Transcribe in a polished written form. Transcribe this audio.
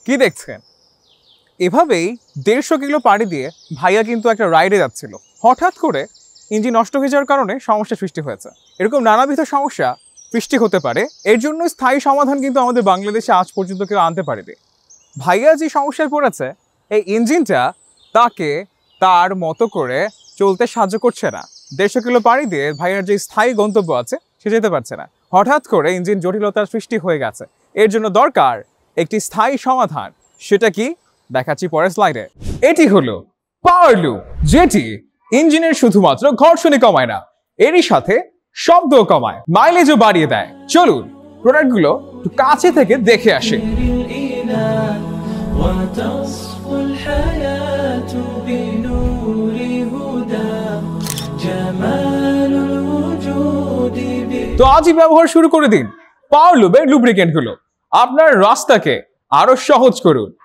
কি দেখছেন? এভাবেই 150 কিলো পাড়ি দিয়ে ভাইয়া কিন্তু একটা রাইডে যাচ্ছিল। হঠাৎ করে ইঞ্জিন নষ্ট হয়ে যাওয়ার কারণে সমস্যা সৃষ্টি হয়েছে। এরকম নানাবিধ সমস্যা সৃষ্টি হতে পারে, এর জন্য স্থায়ী সমাধান কিন্তু আমাদের বাংলাদেশে আজ পর্যন্ত কেউ আনতে পারেনি। ভাইয়া যে সমস্যায় পড়েছে, এই ইঞ্জিনটা তাকে তার মতো করে চলতে সাহায্য করছে না। 150 কিলো পাড়ি দিয়ে ভাইয়ার যে স্থায়ী গন্তব্য আছে সে যেতে পারছে না। হঠাৎ করে ইঞ্জিন জটিলতার সৃষ্টি হয়ে গেছে। এর জন্য দরকার একটি স্থায়ী সমাধান। সেটা কি দেখাচ্ছি পরের স্লাইডে। এটি হলো পাওয়ার লুপ, যেটি ইঞ্জিনের শুধুমাত্র ঘর্ষণই কমায় না, এরই সাথে শব্দও কমায়, মাইলেজও বাড়িয়ে দেয়। চলুন প্রোডাক্টগুলো একটু কাছে থেকে দেখে আসি। তো আজই ব্যবহার শুরু করে দিন পাওয়ার লুপের লুব্রিকেন্ট গুলো। আপনার রাস্তাকে আরো সহজ করুন।